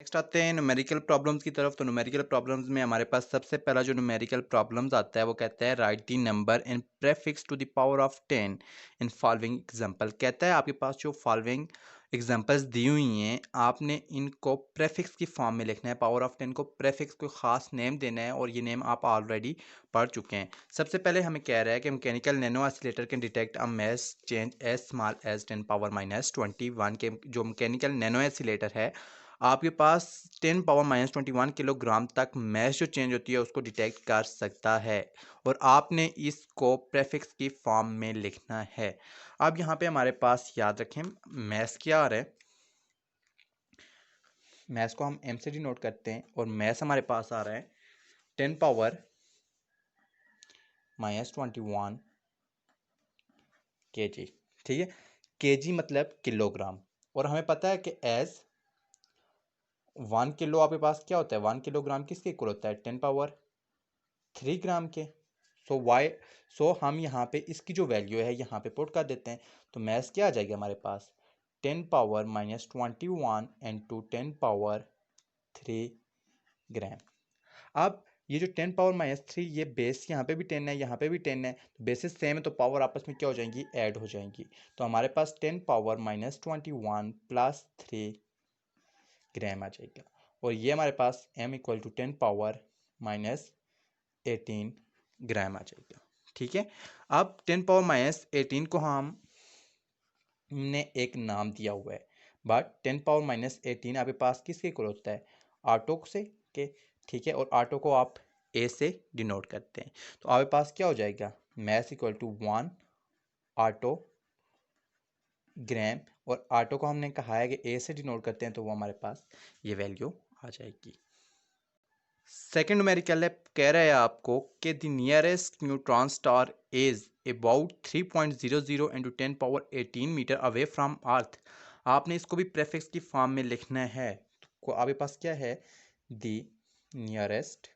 Next आते हैं numerical problems की तरफ। तो न्यूमेरिकल प्रॉब्लम्स में हमारे पास सबसे पहला जो न्यूमेरिकल प्रॉब्लम्स आता है वो कहता है write the number in prefix to the power of 10 in following example. कहता है आपके पास जो फॉलोइंग एग्जांपल्स दी हुई हैं आपने इनको प्रेफिक्स की फॉर्म में लिखना है। पावर ऑफ 10 को प्रेफिक्स को खास नेम देना है और ये नेम आप ऑलरेडी पढ़ चुके हैं। सबसे पहले हमें कह रहा है कि mechanical nano oscillator can detect a mass change as small as 10 power minus 21 के जो मैकेनिकल नैनो ऑसिलेटर है आपके पास 10 पावर माइनस 21 किलोग्राम तक मैस जो चेंज होती है उसको डिटेक्ट कर सकता है और आपने इसको प्रेफिक्स की फॉर्म में लिखना है। अब यहाँ पे हमारे पास याद रखें मैस क्या आ रहा है, मैस को हम एम से डिनोट करते हैं और मैस हमारे पास आ रहा है 10 पावर माइनस 21 केजी। ठीक है, केजी मतलब किलोग्राम और हमें पता है कि एज 1 किलो आपके पास क्या होता है, 1 किलोग्राम किसके इक्वल होता है 10 पावर 3 ग्राम के। सो हम यहाँ पे इसकी जो वैल्यू है यहाँ पे पुट कर देते हैं। तो मैथ क्या आ जाएगा हमारे पास 10 पावर माइनस 21 इंटू 10 पावर 3 ग्राम। अब ये जो 10 पावर माइनस 3 ये बेस यहाँ पे भी 10 है यहाँ पे भी 10 है, तो बेसिस सेम है तो पावर आपस में क्या हो जाएंगी, ऐड हो जाएंगी। तो हमारे पास 10 पावर माइनस 21 प्लस 3 ग्राम आ जाएगा और ये हमारे पास m equal to 10 power minus 18 gram आ जाएगा। ठीक है, अब 10 पावर माइनस 18 को हमने एक नाम दिया हुआ है, बट 10 पावर माइनस 18 आपके पास किसके इक्वल होता है, ऑटो से के। ठीक है, और ऑटो को आप ए से डिनोट करते हैं तो आपके पास क्या हो जाएगा मैथ इक्वल टू 1 ऑटो ग्राम और ऑटो को हमने कहा है कि ए से डिनोट करते हैं तो वो हमारे पास ये वैल्यू आ जाएगी। सेकेंड न्यूमेरिकल है, कह रहा है आपको कि the nearest neutron star is about 3.00 into 10 power 18 metre away from earth. आपने इसको भी प्रेफिक्स की फॉर्म में लिखना है। तो आपके पास क्या है द नियरेस्ट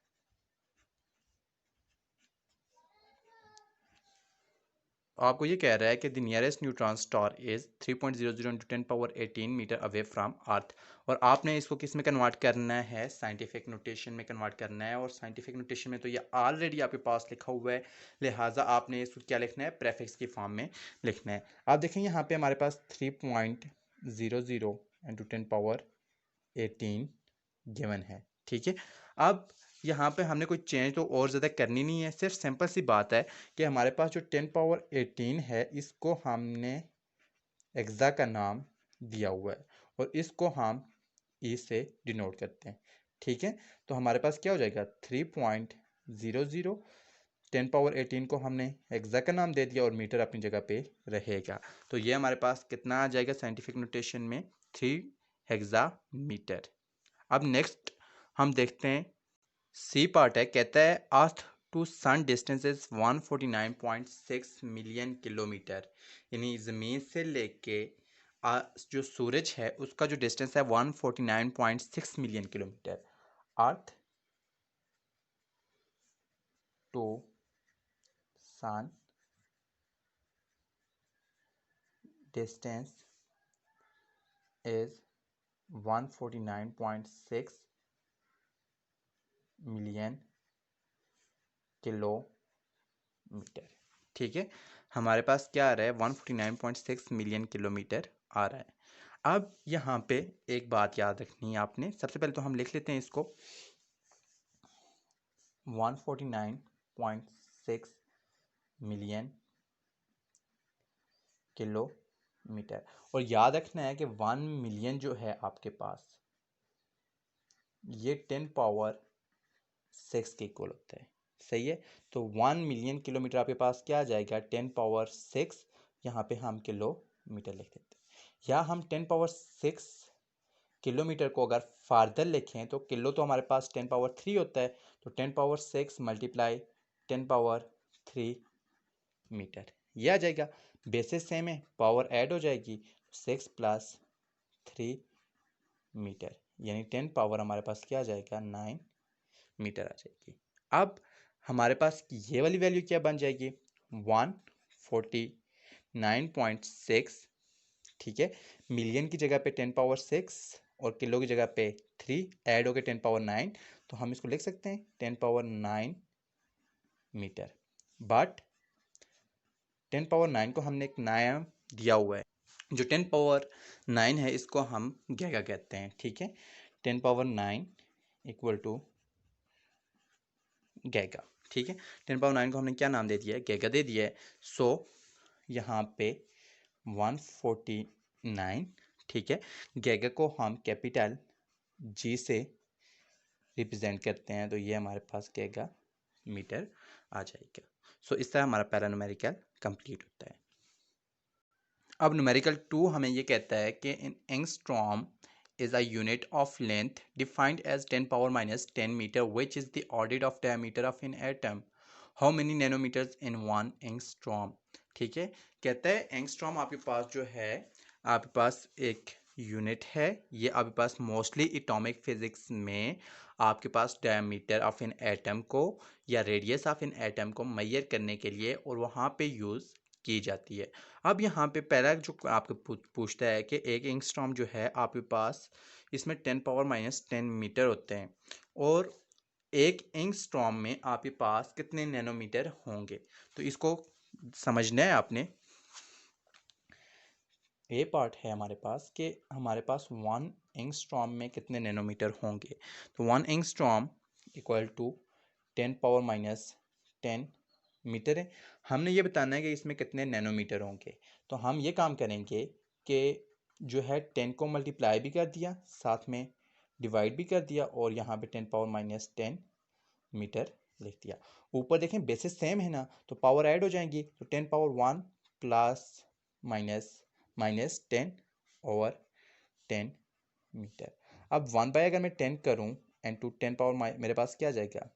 आपको ये कह रहा है कि the nearest neutron star is 3.00 into 10 power 18 metre away from earth और आपने इसको किस में कन्वर्ट करना है, साइंटिफिक नोटेशन में कन्वर्ट करना है। और साइंटिफिक नोटेशन में तो ये ऑलरेडी आपके पास लिखा हुआ है, लिहाजा आपने इसको क्या लिखना है, प्रेफिक्स की फॉर्म में लिखना है। आप देखें यहाँ पे हमारे पास 3.00 इंटू 10 पावर 18 गिवन है। ठीक है, अब यहाँ पे हमने कोई चेंज तो और ज़्यादा करनी नहीं है, सिर्फ सिंपल सी बात है कि हमारे पास जो 10 पावर 18 है इसको हमने एक्सा का नाम दिया हुआ है और इसको हम ई से डिनोट करते हैं। ठीक है, तो हमारे पास क्या हो जाएगा 3.00, 10 पावर 18 को हमने एक्सा का नाम दे दिया और मीटर अपनी जगह पे रहेगा। तो ये हमारे पास कितना आ जाएगा साइंटिफिक नोटेशन में 3 हेक्सा मीटर। अब नेक्स्ट हम देखते हैं सी पार्ट है, कहता है earth to sun distance is 149.6 million kilometre. यानी ज़मीन से लेके जो सूरज है उसका जो डिस्टेंस है 149.6 million kilometre. Earth to sun distance is 149.6 million kilometre. ठीक है, हमारे पास क्या आ रहा है 149.6 मिलियन किलोमीटर आ रहा है। अब यहाँ पे एक बात याद रखनी है आपने, सबसे पहले तो हम लिख लेते हैं इसको 149.6 मिलियन किलोमीटर और याद रखना है कि 1 मिलियन जो है आपके पास ये 10 पावर 6 के इक्वल होता है। सही है, तो 1 मिलियन किलोमीटर आपके पास क्या आ जाएगा 10 पावर 6, यहाँ पे हम किलोमीटर लिख देते हैं। या हम 10 पावर 6 किलोमीटर को अगर फार्दर लिखें तो किलो तो हमारे पास 10 पावर 3 होता है, तो 10 पावर 6 मल्टीप्लाई 10 पावर 3 मीटर ये आ जाएगा। बेसिस सेम है, पावर ऐड हो जाएगी, 6 प्लस 3 मीटर यानी 10 पावर हमारे पास क्या आ जाएगा 9 मीटर आ जाएगी। अब हमारे पास ये वाली वैल्यू क्या बन जाएगी 149.6। ठीक है, मिलियन की जगह पे 10 पावर 6 और किलो की जगह पे 3 ऐड हो गए 10 पावर 9, तो हम इसको लिख सकते हैं 10 पावर 9 मीटर। बट 10 पावर 9 को हमने एक नाम दिया हुआ है, जो 10 पावर 9 है इसको हम गैगा कहते हैं, ठीक है। 10 पावर 9 इक्वल टू गैगा, ठीक है। 10 पावर 9 को हमने क्या नाम दे दिया है, गैगा दे दिया है। सो यहाँ पे 149, ठीक है। गैगा को हम कैपिटल जी से रिप्रेजेंट करते हैं, तो ये हमारे पास गैगा मीटर आ जाएगा। सो इस तरह हमारा पहला न्यूमेरिकल कंप्लीट होता है। अब न्यूमेरिकल 2 हमें ये कहता है कि इन angstrom is a unit of length defined as 10 power minus 10 meter, which is the ordered of diameter of an atom. How many nanometers in 1 angstrom? ठीक है, कहता है एंगस्ट्रॉम आपके पास जो है, आपके पास एक यूनिट है, ये आपके पास मोस्टली एटॉमिक फिजिक्स में आपके पास डायमीटर ऑफ एन एटम को या रेडियस ऑफ एन एटम को मेजर करने के लिए और वहाँ पे यूज़ की जाती है। अब यहाँ पे पहला जो आपको पूछता है कि एक एंगस्ट्रॉम जो है आपके पास, इसमें 10 पावर माइनस 10 मीटर होते हैं, और एक एंगस्ट्रॉम में आपके पास कितने नैनोमीटर होंगे। तो इसको समझना है आपने। ये पार्ट है हमारे पास कि हमारे पास 1 एंगस्ट्रॉम में कितने नैनोमीटर होंगे। तो 1 angstrom equal to 10 power minus 10 metre है। हमने ये बताना है कि इसमें कितने नैनोमीटर होंगे। तो हम ये काम करेंगे कि जो है 10 को मल्टीप्लाई भी कर दिया, साथ में डिवाइड भी कर दिया, और यहाँ पे 10 पावर माइनस 10 मीटर लिख दिया। ऊपर देखें बेसिस सेम है ना, तो पावर ऐड हो जाएंगी, तो 10 power 1 plus minus minus 10 over 10 metre. अब 1 बाय अगर मैं 10 करूं एंड टू 10 पावर मेरे पास क्या आ जाएगा,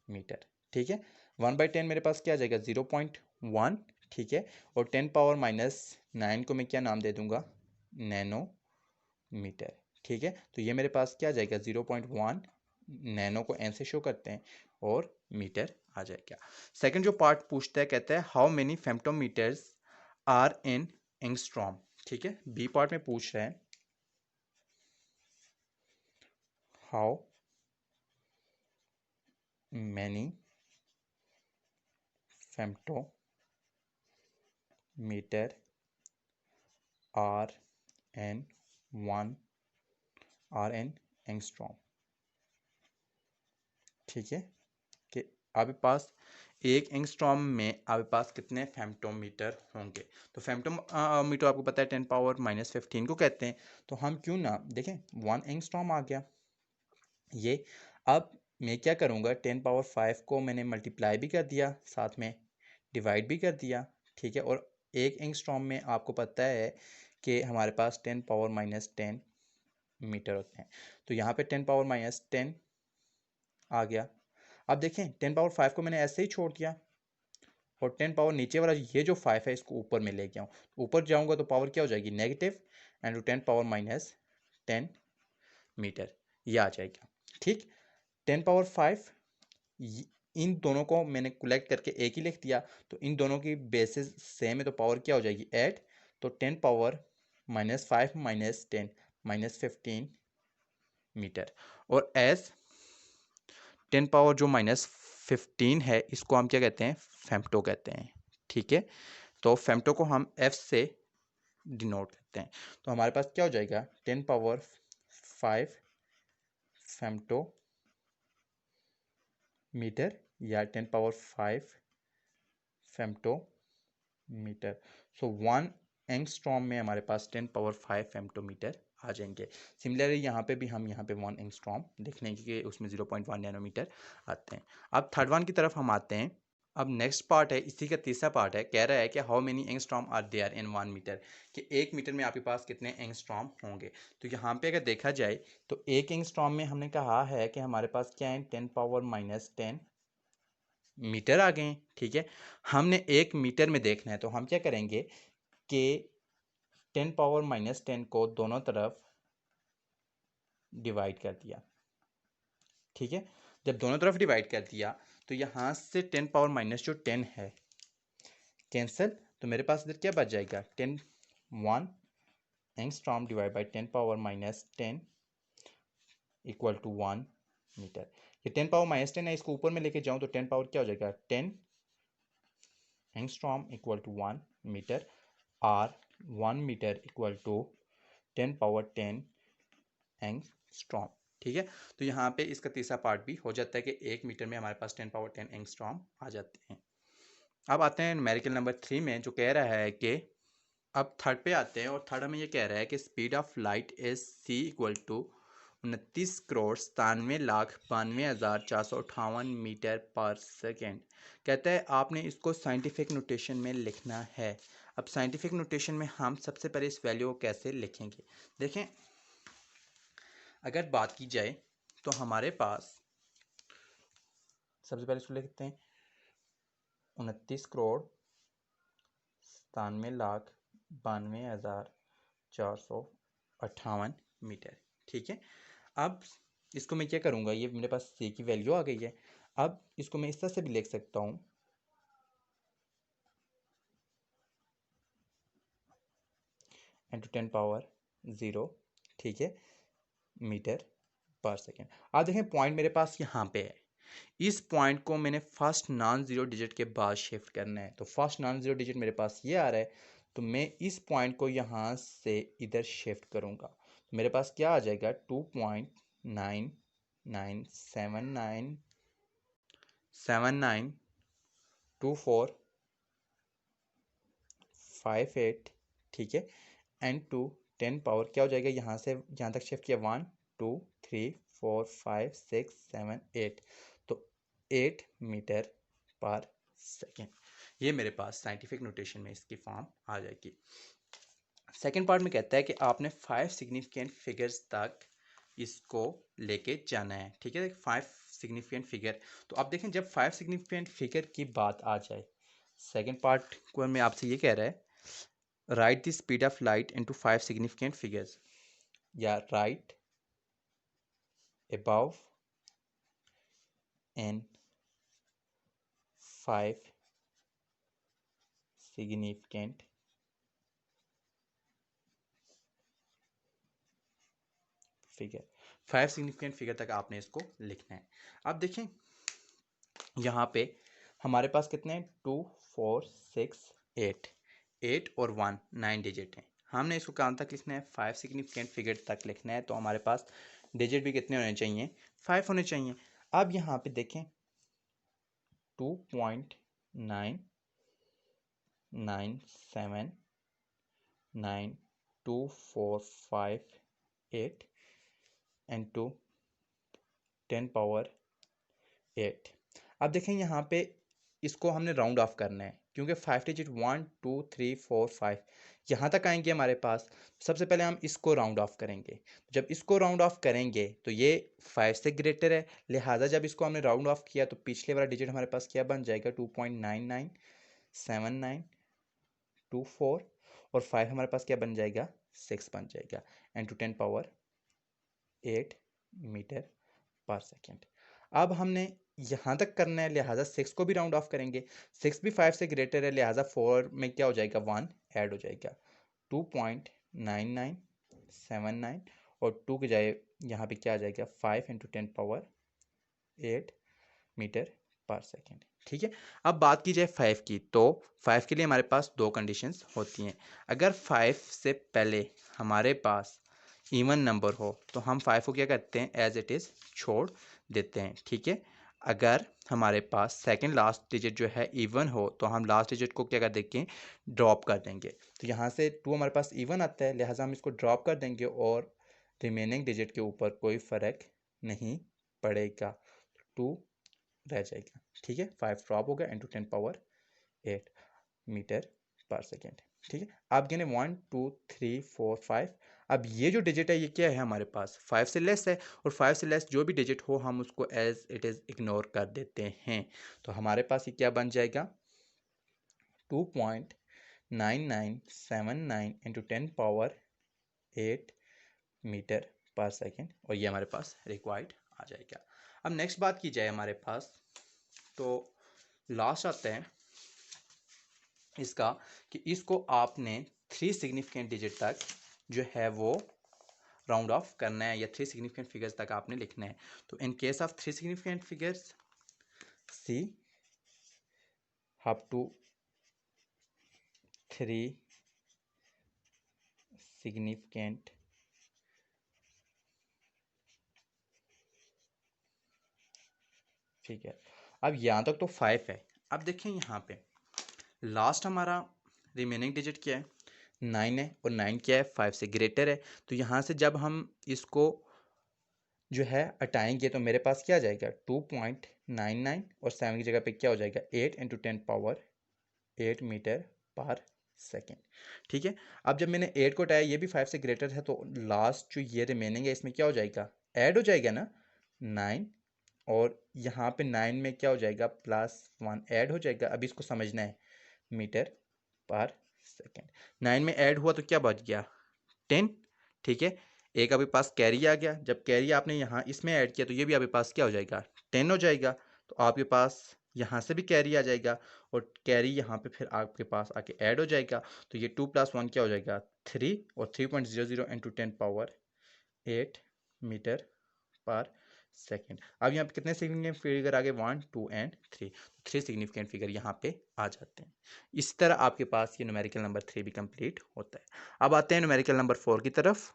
मीटर, ठीक है। 1 बाई 10 मेरे पास क्या आ जाएगा, 0.1, ठीक है। और 10 पावर माइनस 9 को मैं क्या नाम दे दूंगा, नैनो मीटर, ठीक है। तो ये मेरे पास क्या आ जाएगा, 0.1, नैनो को एन से शो करते हैं, और मीटर आ जाएगा। सेकंड जो पार्ट पूछता है, कहता है how many femtometres are in angstrom, ठीक है। बी पार्ट में पूछ रहा है how many femtometre are in 1 are in angstrom, ठीक है। कि आपके पास एक एंगस्ट्रॉम में आपके पास कितने फेम्टोमीटर होंगे। तो फेम्टोमीटर आपको पता है 10 पावर माइनस 15 को कहते हैं। तो हम क्यों ना देखें, 1 एंगस्ट्रॉम आ गया ये। अब मैं क्या करूँगा, 10 पावर 5 को मैंने मल्टीप्लाई भी कर दिया, साथ में डिवाइड भी कर दिया, ठीक है। और एक एंगस्ट्रॉम में आपको पता है कि हमारे पास 10 पावर माइनस 10 मीटर होते हैं। तो यहाँ पे 10 पावर माइनस 10 आ गया। अब देखें 10 पावर 5 को मैंने ऐसे ही छोड़ दिया, और 10 पावर नीचे वाला ये जो 5 है इसको ऊपर में ले गया हूँ। ऊपर जाऊँगा तो पावर क्या हो जाएगी, negative, and to 10 power minus 10 metre, ये आ जाएगा, ठीक। 10 पावर 5, इन दोनों को मैंने कलेक्ट करके एक ही लिख दिया, तो इन दोनों की बेसिस सेम है, तो पावर क्या हो जाएगी 8। तो 10 power minus 5 minus 10 minus 15 metre. और एज 10 पावर जो माइनस 15 है इसको हम क्या कहते हैं, फेम्टो कहते हैं, ठीक है। तो फेम्टो को हम एफ से डिनोट करते हैं। तो हमारे पास क्या हो जाएगा, 10 पावर 5 फेम्टो मीटर, या 10 पावर 5 फेम्टो मीटर। सो 1 एंगस्ट्रॉम में हमारे पास 10 पावर 5 फेम्टोमीटर आ जाएंगे। सिमिलरली यहाँ पे भी हम यहाँ पे 1 एंगस्ट्रॉम देख लेंगे कि उसमें 0.1 नैनोमीटर आते हैं। अब थर्ड वन की तरफ हम आते हैं। अब नेक्स्ट पार्ट है, इसी का तीसरा पार्ट है, कह रहा है कि how many angstrom are there in 1 metre, कि 1 मीटर में आपके पास कितने एंगस्ट्रॉम होंगे। तो यहाँ पे अगर देखा जाए तो एक एंगस्ट्रॉम में हमने कहा है कि हमारे पास क्या है, 10 पावर माइनस 10 मीटर आ गए हैं, ठीक है। हमने 1 मीटर में देखना है, तो हम क्या करेंगे कि 10 पावर माइनस 10 को दोनों तरफ डिवाइड कर दिया, ठीक है। जब दोनों तरफ डिवाइड कर दिया तो यहाँ से 10 पावर माइनस जो 10 है कैंसिल, तो मेरे पास इधर क्या बच जाएगा, 10 1 angstrom divide by 10 power minus 10 equal to 1 metre. ये 10 पावर -10 है, इसको ऊपर में लेके जाऊं तो 10 पावर क्या हो जाएगा 10 angstrom equal to 1 metre. Or 1 metre equal to 10 power 10 angstrom. ठीक है, तो यहाँ पे इसका तीसरा पार्ट भी हो जाता है कि 1 मीटर में हमारे पास 10 पावर 10 एंगस्ट्रॉम आ जाते हैं। अब आते हैं न्यूमेरिकल नंबर 3 में, जो कह रहा है कि अब थर्ड पे आते हैं और थर्ड हमें ये कह रहा है कि speed of light is c equal to 29,97,92,458 metre per second. कहता है आपने इसको साइंटिफिक नोटेशन में लिखना है। अब साइंटिफिक नोटेशन में हम सबसे पहले इस वैल्यू को कैसे लिखेंगे, देखें। अगर बात की जाए तो हमारे पास सबसे पहले इसको लिखते हैं 29,92,458 मीटर। ठीक है, अब इसको मैं क्या करूँगा, ये मेरे पास सी की वैल्यू आ गई है। अब इसको मैं इस तरह से भी लिख सकता हूँ 10 पावर 0, ठीक है, मीटर पर सेकेंड। अब देखें पॉइंट मेरे पास यहाँ पे है, इस पॉइंट को मैंने फर्स्ट नॉन जीरो डिजिट के बाद शिफ्ट करना है। तो फर्स्ट नॉन जीरो डिजिट मेरे पास ये आ रहा है, तो मैं इस पॉइंट को यहाँ से इधर शिफ्ट करूँगा, तो मेरे पास क्या आ जाएगा 2.9979792458, ठीक है, एंड टू 10 पावर क्या हो जाएगा, यहाँ से यहाँ तक शिफ्ट किया 1 2 3 4 5 6 7 8, तो 8 मीटर पर सेकेंड। ये मेरे पास साइंटिफिक नोटेशन में इसकी फॉर्म आ जाएगी। सेकेंड पार्ट में कहता है कि आपने 5 सिग्निफिकेंट फिगर्स तक इसको लेके जाना है। ठीक है, 5 सिग्निफिकेंट फिगर। तो आप देखें जब 5 सिग्निफिकेंट फिगर की बात आ जाए, सेकेंड पार्ट को मैं आपसे ये कह रहा है write the speed of light into 5 significant figures, या write above and 5 significant figure. 5 significant figure तक आपने इसको लिखना है। अब देखें यहाँ पे हमारे पास कितने हैं 2 4 6 8, 8 और 1 9 डिजिट हैं। हमने इसको कहाँ तक लिखना है 5 सिग्निफिकेंट फिगर तक लिखना है, तो हमारे पास डिजिट भी कितने होने चाहिए 5 होने चाहिए। अब यहाँ पे देखें 2.9979245 एंड टू 10 पावर 8। अब देखें यहाँ पे इसको हमने राउंड ऑफ करना है, क्योंकि 5 डिजिट 1 2 3 4 5 यहाँ तक आएंगे हमारे पास। सबसे पहले हम इसको राउंड ऑफ करेंगे, जब इसको राउंड ऑफ करेंगे तो ये 5 से ग्रेटर है, लिहाजा जब इसको हमने राउंड ऑफ किया तो पिछले वाला डिजिट हमारे पास क्या बन जाएगा 2.997924, और 5 हमारे पास क्या बन जाएगा 6 बन जाएगा, and to 10 power 8 metre per second. अब हमने यहाँ तक करना है, लिहाजा 6 को भी राउंड ऑफ करेंगे। 6 भी 5 से ग्रेटर है, लिहाजा 4 में क्या हो जाएगा 1 ऐड हो जाएगा, 2.9979, और 2 के जाए यहाँ पे क्या आ जाएगा 5 into 10 power 8 metre per second. ठीक है, अब बात की जाए 5 की, तो 5 के लिए हमारे पास दो कंडीशंस होती हैं। अगर 5 से पहले हमारे पास इवन नंबर हो तो हम 5 को क्या करते हैं एज इट इज़ छोड़ देते हैं। ठीक है, अगर हमारे पास सेकंड लास्ट डिजिट जो है इवन हो तो हम लास्ट डिजिट को क्या कर देंगे ड्रॉप कर देंगे। तो यहाँ से 2 हमारे पास इवन आता है, लिहाजा हम इसको ड्रॉप कर देंगे और रिमेनिंग डिजिट के ऊपर कोई फ़र्क नहीं पड़ेगा, 2 रह जाएगा। ठीक है, 5 ड्रॉप हो गया into 10 power 8 metre per second. ठीक है, आप गिने 1 2 3 4 5। अब ये जो डिजिट है ये क्या है हमारे पास 5 से लेस है, और 5 से लेस जो भी डिजिट हो हम उसको एज इट इज़ इग्नोर कर देते हैं। तो हमारे पास ये क्या बन जाएगा 2.9979 into 10 power 8 metre per second, और ये हमारे पास रिक्वायर्ड आ जाएगा। अब नेक्स्ट बात की जाए हमारे पास, तो लास्ट आता है इसका कि इसको आपने 3 सिग्निफिकेंट डिजिट तक जो है वो राउंड ऑफ करना है या 3 सिग्निफिकेंट फिगर्स तक आपने लिखना है। तो in case of 3 significant figures c up to 3 significant figure. अब यहाँ तक तो 5 है। अब देखें यहाँ पे लास्ट हमारा रिमेनिंग डिजिट क्या है, 9 है, और 9 क्या है, 5 से ग्रेटर है। तो यहाँ से जब हम इसको जो है हटाएंगे तो मेरे पास क्या आ जाएगा 2.99 और 7 की जगह पे क्या हो जाएगा 8 into 10 power 8 metre per second. ठीक है, अब जब मैंने 8 को हटाया, ये भी 5 से ग्रेटर है, तो लास्ट जो ये रिमेनिंग है इसमें क्या हो जाएगा, ऐड हो जाएगा ना 9, और यहाँ पे 9 में क्या हो जाएगा +1 ऐड हो जाएगा। अब इसको समझना है मीटर पर सेकेंड। 9 में ऐड हुआ तो क्या बच गया 10। ठीक है, एक अभी पास कैरी आ गया, जब कैरी आपने यहाँ इसमें ऐड किया तो ये भी अभी पास क्या हो जाएगा 10 हो जाएगा। तो आपके पास यहाँ से भी कैरी आ जाएगा और कैरी यहाँ पे फिर आपके पास आके ऐड हो जाएगा। तो ये 2 + 1 क्या हो जाएगा 3, और 3.00 into 10 power 8 metre per second. अब यहाँ पे कितने सिग्निफिकेंट फिगर आ गए 1 2 एंड 3, तो 3 सिग्निफिकेंट फिगर यहाँ पे आ जाते हैं। इस तरह आपके पास ये न्यूमेरिकल नंबर 3 भी कंप्लीट होता है। अब आते हैं न्यूमेरिकल नंबर 4 की तरफ।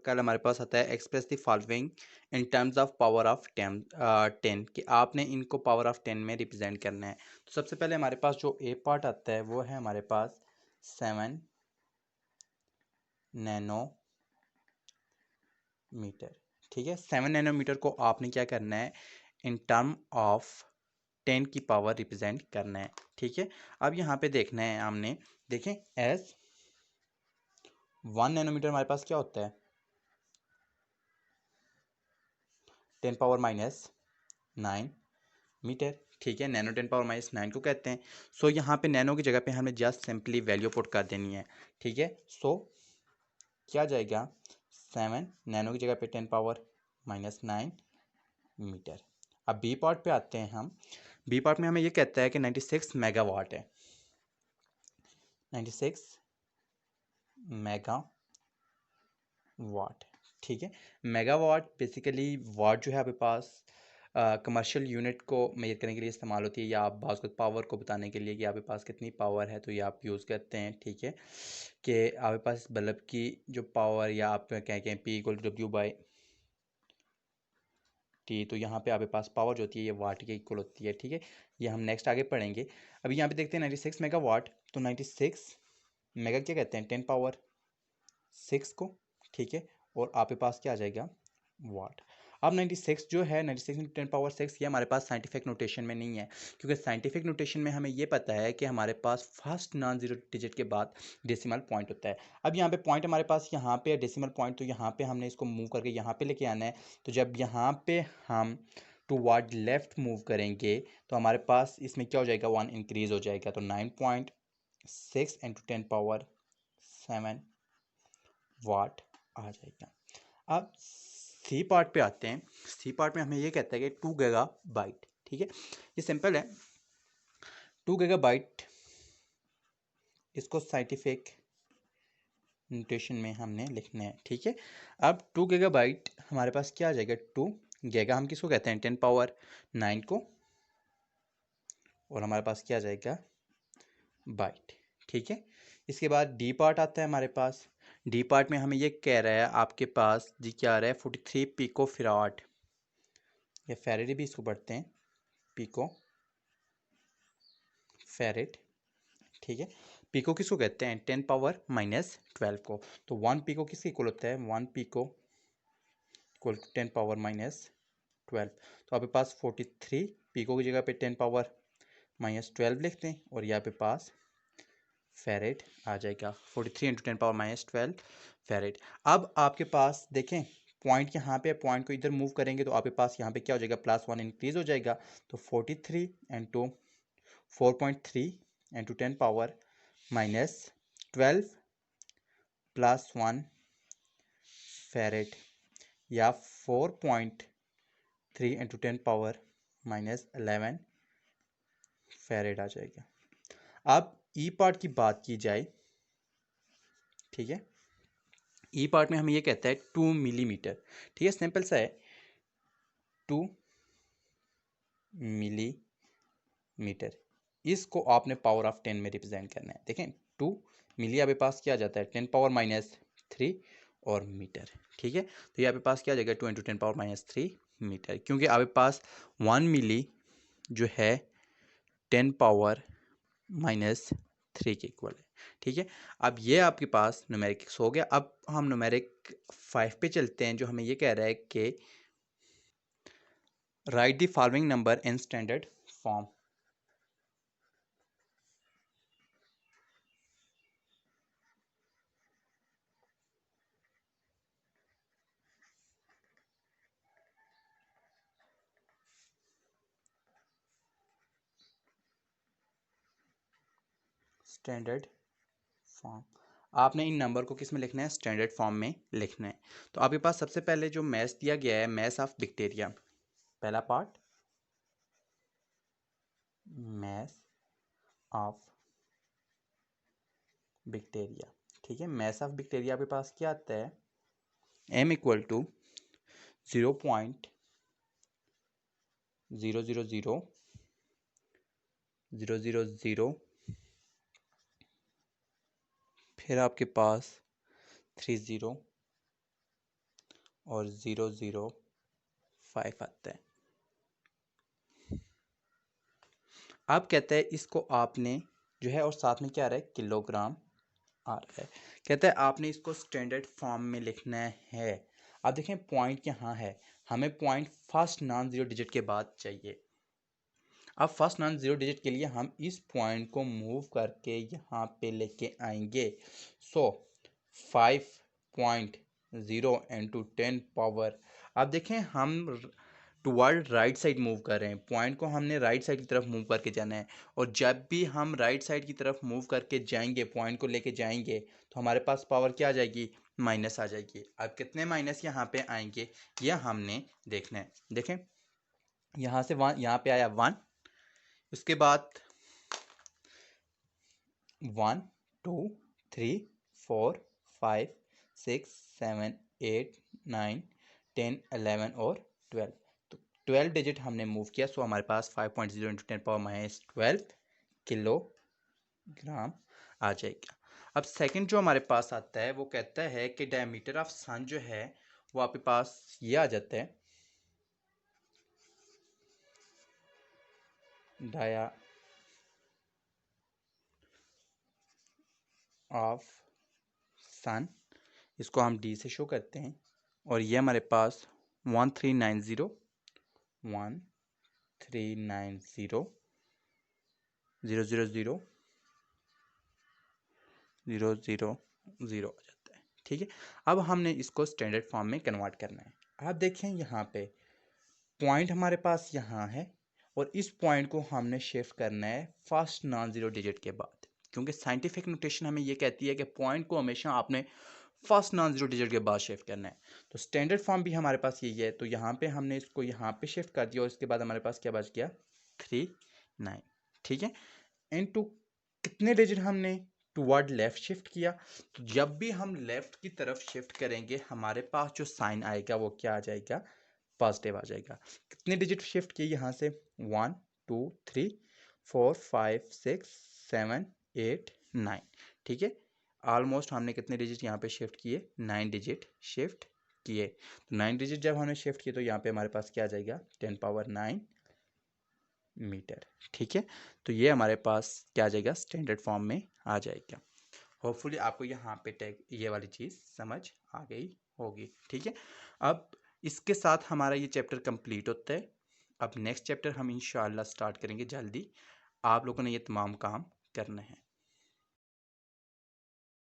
कल हमारे पास आता है express the following in terms of power of 10 कि आपने इनको पावर ऑफ 10 में रिप्रेजेंट करना है। तो सबसे पहले हमारे पास जो ए पार्ट आता है वो है हमारे पास 7 नैनोमीटर। ठीक है, 7 नैनोमीटर को आपने क्या करना है इन टर्म ऑफ 10 की पावर रिप्रेजेंट करना है। ठीक है, अब यहाँ पे देखना है हमने, देखें एज 1 नैनोमीटर हमारे पास क्या होता है 10 पावर -9 मीटर। ठीक है, नैनो 10 पावर -9 को कहते हैं। सो यहाँ पे नैनो की जगह पे हमें जस्ट सिंपली वैल्यू पुट कर देनी है। ठीक है, सो क्या जाएगा 7 नैनो की जगह पे 10 पावर -9 मीटर। अब बी पार्ट पे आते हैं हम। बी पार्ट में हमें ये कहता है कि 96 मेगावाट है, 96 मेगावाट। ठीक है, मेगावाट बेसिकली वाट जो है आपके पास कमर्शियल यूनिट को मेजर करने के लिए इस्तेमाल होती है, या आप बाज़ वक़्त पावर को बताने के लिए कि आपके पास कितनी पावर है तो ये आप यूज़ करते हैं। ठीक है, कि आपके पास बल्ब की जो पावर, या आप क्या कहें P = W/T, तो यहाँ पे आपके पास पावर जो होती है ये वाट के इक्वल होती है। ठीक है, ये हम नेक्स्ट आगे पढ़ेंगे। अभी यहाँ पे देखते हैं 96 मेगावाट, तो 96 मेगा क्या कहते हैं 10 पावर 6 को। ठीक है, और आपके पास क्या आ जाएगा वाट। अब 96 जो है 96 इंटू 10 पावर 6 ये हमारे पास साइंटिफिक नोटेशन में नहीं है, क्योंकि साइंटिफिक नोटेशन में हमें ये पता है कि हमारे पास फर्स्ट नॉन जीरो डिजिट के बाद डेसिमल पॉइंट होता है। अब यहाँ पे पॉइंट हमारे पास यहाँ पे डेसिमल पॉइंट, तो यहाँ पे हमने इसको मूव करके यहाँ पे लेके आना है। तो जब यहाँ पे हम टूवर्ड लेफ्ट मूव करेंगे तो हमारे पास इसमें क्या हो जाएगा 1 इंक्रीज हो जाएगा, तो 9.6 इंटू 10 पावर 7 वाट आ जाएगा। अब सी पार्ट पे आते हैं। सी पार्ट में हमें ये कहता है कि 2 गीगाबाइट। ठीक है, ये सिंपल है 2 गीगाबाइट, इसको साइंटिफिक नोटेशन में हमने लिखना है। ठीक है, अब 2 गीगाबाइट हमारे पास क्या आ जाएगा 2 गीगा हम किसको कहते हैं 10 पावर 9 को, और हमारे पास क्या आ जाएगा बाइट। ठीक है, इसके बाद डी पार्ट आता है हमारे पास। डी पार्ट में हमें ये कह रहा है आपके पास जी क्या आ रहा है 43 पिको फैराड, या फैरेड भी इसको पढ़ते हैं पिको फैरेड। ठीक है, पिको किसको कहते हैं 10 पावर -12 को। तो 1 पिको किसके इक्वल होता है 1 पिको इक्वल टू 10 पावर -12। तो आपके पास 43 पिको की जगह पे 10 पावर -12 लिखते हैं, और यहाँ पे पास फैरेड आ जाएगा 43 इंटू 10 पावर -12 फैरेड। अब आपके पास देखें पॉइंट यहाँ पे, पॉइंट को इधर मूव करेंगे तो आपके पास यहाँ पे क्या हो जाएगा +1 इंक्रीज हो जाएगा। तो 43 इंटू 4.3 इंटू 10 पावर -12 +1 फैरेड, या 4.3 इंटू 10 पावर -11 फैरेड आ जाएगा। अब ई पार्ट की बात की जाए, ठीक है, ई पार्ट में हमें ये कहता है 2 मिलीमीटर, ठीक है, सिंपल सा है, 2 मिलीमीटर। इसको आपने पावर ऑफ 10 में रिप्रेजेंट करना है। देखें 2 मिली आपके पास क्या जाता है 10 पावर -3 और मीटर, ठीक है। तो ये आपके पास क्या आ जाएगा 2 × 10 पावर -3 मीटर, क्योंकि आपके पास 1 मिली जो है 10 पावर -3 के इक्वल है, ठीक है। अब ये आपके पास न्यूमेरिक हो गया। अब हम न्यूमेरिक 5 पे चलते हैं, जो हमें ये कह रहा है कि right the following number in standard form. Standard form, आपने इन नंबर को किस में लिखना है, स्टैंडर्ड फॉर्म में लिखना है। तो आपके पास सबसे पहले जो मैथ दिया गया है, मैथ ऑफ बैक्टीरिया, पहला पार्ट मैथ ऑफ बैक्टीरिया, ठीक है। मैथ ऑफ बैक्टीरिया आपके पास क्या आता है, m इक्वल टू 0.0000000, फिर आपके पास 30 और 005 आता है। अब कहते हैं इसको आपने जो है, और साथ में क्या आ रहा है, किलोग्राम आ रहा है। कहता है आपने इसको स्टैंडर्ड फॉर्म में लिखना है। अब देखें पॉइंट यहाँ है, हमें point first non zero digit के बाद चाहिए। अब फर्स्ट नॉन जीरो डिजिट के लिए हम इस पॉइंट को मूव करके यहाँ पे लेके आएंगे। सो 5.0 × 10 पावर, अब देखें हम टुवर्ड राइट साइड मूव कर रहे हैं, पॉइंट को हमने राइट साइड की तरफ मूव करके जाना है। और जब भी हम राइट साइड की तरफ मूव करके जाएंगे, पॉइंट को लेके जाएंगे, तो हमारे पास पावर क्या आ जाएगी, माइनस आ जाएगी। अब कितने माइनस यहाँ पे आएंगे यह हमने देखना है। देखें यहाँ से 1, यहाँ पे आया 1, उसके बाद 1 2 3 4 5 6 7 8 9 10 11 और 12, तो 12 डिजिट हमने मूव किया। सो हमारे पास 5.0 × 10 पावर -12 किलोग्राम आ जाएगा। अब सेकंड जो हमारे पास आता है वो कहता है कि डायमीटर ऑफ सन जो है वो आपके पास ये आ जाता है, डाया ऑफ सन, इसको हम डी से शो करते हैं। और ये हमारे पास 1390 000 000 आ जाता है, ठीक है। अब हमने इसको स्टैंडर्ड फॉर्म में कन्वर्ट करना है। आप देखें यहाँ पे पॉइंट हमारे पास यहाँ है, और इस पॉइंट को हमने शिफ्ट करना है फर्स्ट नॉन जीरो डिजिट के बाद, क्योंकि साइंटिफिक नोटेशन हमें ये कहती है कि पॉइंट को हमेशा आपने फर्स्ट नॉन जीरो डिजिट के बाद शिफ्ट करना है। तो स्टैंडर्ड फॉर्म भी हमारे पास यही है। तो यहाँ पे हमने इसको यहाँ पे शिफ्ट कर दिया, और इसके बाद हमारे पास क्या बच गया 39, ठीक है। इनटू कितने डिजिट हमने टुवर्ड लेफ्ट शिफ्ट किया। तो जब भी हम लेफ्ट की तरफ शिफ्ट करेंगे, हमारे पास जो साइन आएगा वो क्या आ जाएगा, पॉजिटिव आ जाएगा। कितने डिजिट शिफ्ट किए यहाँ से, 1 2 3 4 5 6 7 8 9, ठीक है। ऑलमोस्ट हमने कितने डिजिट यहाँ पे शिफ्ट किए, 9 डिजिट शिफ्ट किए। तो 9 डिजिट जब हमने शिफ्ट किए, तो यहाँ पे हमारे पास क्या आ जाएगा 10 पावर 9 मीटर, ठीक है। तो ये हमारे पास क्या आ जाएगा, स्टैंडर्ड फॉर्म में आ जाएगा। होपफुली आपको यहाँ पे टैग ये वाली चीज़ समझ आ गई होगी, ठीक है। अब इसके साथ हमारा ये चैप्टर कंप्लीट होता है। अब नेक्स्ट चैप्टर हम इंशाल्लाह स्टार्ट करेंगे जल्दी। आप लोगों ने ये तमाम काम करना है।